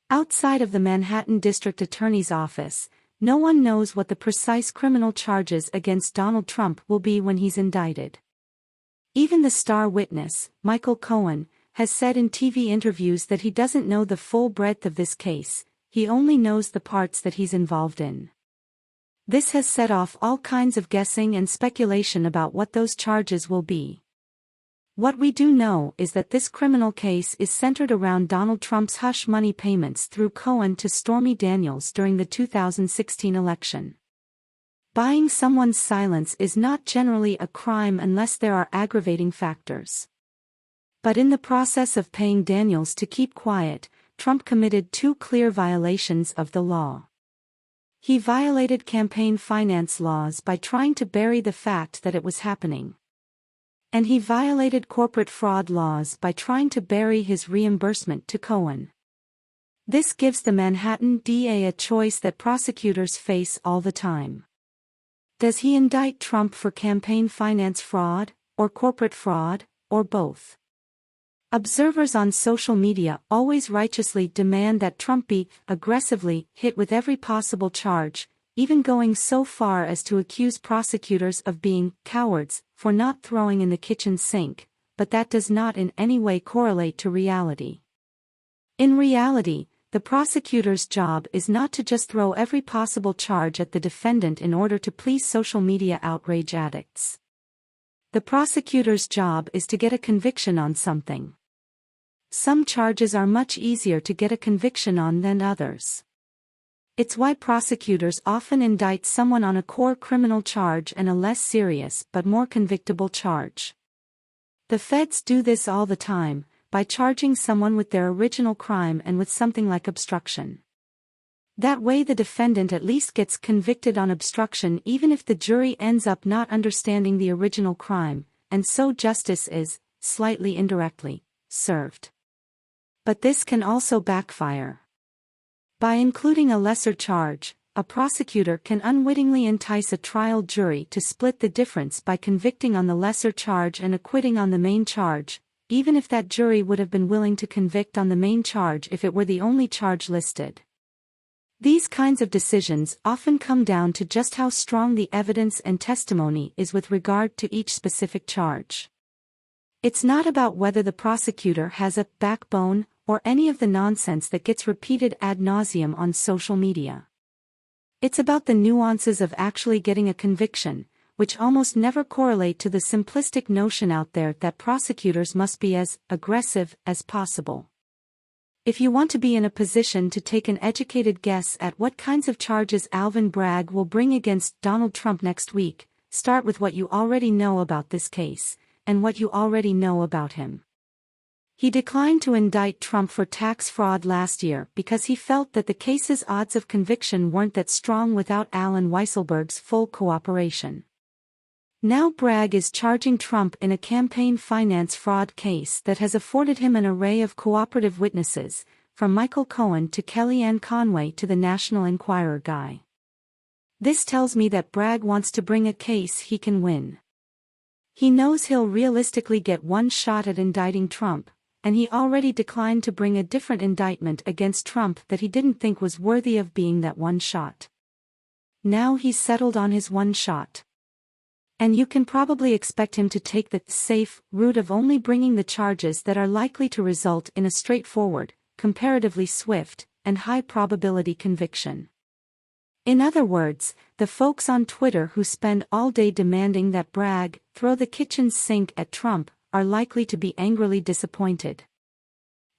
Outside of the Manhattan District Attorney's Office, no one knows what the precise criminal charges against Donald Trump will be when he's indicted. Even the star witness, Michael Cohen, has said in TV interviews that he doesn't know the full breadth of this case, he only knows the parts that he's involved in. This has set off all kinds of guessing and speculation about what those charges will be. What we do know is that this criminal case is centered around Donald Trump's hush money payments through Cohen to Stormy Daniels during the 2016 election. Buying someone's silence is not generally a crime unless there are aggravating factors. But in the process of paying Daniels to keep quiet, Trump committed two clear violations of the law. He violated campaign finance laws by trying to bury the fact that it was happening. And he violated corporate fraud laws by trying to bury his reimbursement to Cohen. This gives the Manhattan DA a choice that prosecutors face all the time. Does he indict Trump for campaign finance fraud, or corporate fraud, or both? Observers on social media always righteously demand that Trump be aggressively hit with every possible charge, even going so far as to accuse prosecutors of being cowards for not throwing in the kitchen sink, but that does not in any way correlate to reality. In reality, the prosecutor's job is not to just throw every possible charge at the defendant in order to please social media outrage addicts. The prosecutor's job is to get a conviction on something. Some charges are much easier to get a conviction on than others. It's why prosecutors often indict someone on a core criminal charge and a less serious but more convictable charge. The feds do this all the time, by charging someone with their original crime and with something like obstruction. That way the defendant at least gets convicted on obstruction even if the jury ends up not understanding the original crime, and so justice is, slightly indirectly, served. But this can also backfire. By including a lesser charge, a prosecutor can unwittingly entice a trial jury to split the difference by convicting on the lesser charge and acquitting on the main charge, even if that jury would have been willing to convict on the main charge if it were the only charge listed. These kinds of decisions often come down to just how strong the evidence and testimony is with regard to each specific charge. It's not about whether the prosecutor has a backbone or any of the nonsense that gets repeated ad nauseum on social media. It's about the nuances of actually getting a conviction, which almost never correlate to the simplistic notion out there that prosecutors must be as aggressive as possible. If you want to be in a position to take an educated guess at what kinds of charges Alvin Bragg will bring against Donald Trump next week, start with what you already know about this case, and what you already know about him. He declined to indict Trump for tax fraud last year because he felt that the case's odds of conviction weren't that strong without Allen Weisselberg's full cooperation. Now Bragg is charging Trump in a campaign finance fraud case that has afforded him an array of cooperative witnesses, from Michael Cohen to Kellyanne Conway to the National Enquirer guy. This tells me that Bragg wants to bring a case he can win. He knows he'll realistically get one shot at indicting Trump, and he already declined to bring a different indictment against Trump that he didn't think was worthy of being that one shot. Now he's settled on his one shot. And you can probably expect him to take the safe route of only bringing the charges that are likely to result in a straightforward, comparatively swift, and high-probability conviction. In other words, the folks on Twitter who spend all day demanding that Bragg throw the kitchen sink at Trump are likely to be angrily disappointed.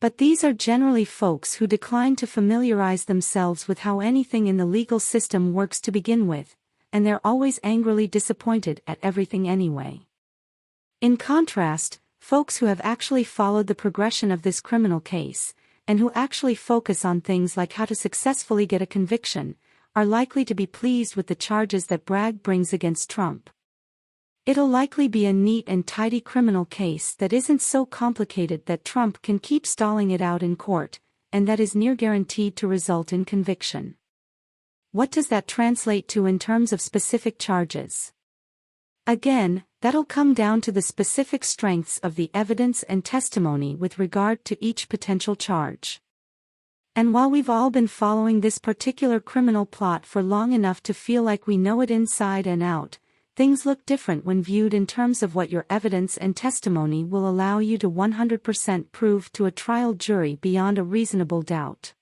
But these are generally folks who decline to familiarize themselves with how anything in the legal system works to begin with, and they're always angrily disappointed at everything anyway. In contrast, folks who have actually followed the progression of this criminal case, and who actually focus on things like how to successfully get a conviction, are likely to be pleased with the charges that Bragg brings against Trump. It'll likely be a neat and tidy criminal case that isn't so complicated that Trump can keep stalling it out in court, and that is near guaranteed to result in conviction. What does that translate to in terms of specific charges? Again, that'll come down to the specific strengths of the evidence and testimony with regard to each potential charge. And while we've all been following this particular criminal plot for long enough to feel like we know it inside and out, things look different when viewed in terms of what your evidence and testimony will allow you to 100% prove to a trial jury beyond a reasonable doubt.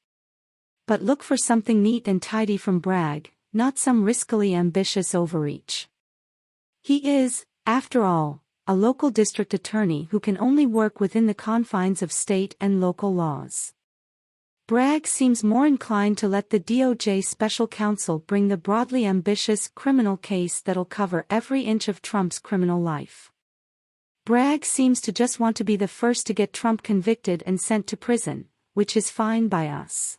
But look for something neat and tidy from Bragg, not some riskily ambitious overreach. He is, after all, a local district attorney who can only work within the confines of state and local laws. Bragg seems more inclined to let the DOJ special counsel bring the broadly ambitious criminal case that'll cover every inch of Trump's criminal life. Bragg seems to just want to be the first to get Trump convicted and sent to prison, which is fine by us.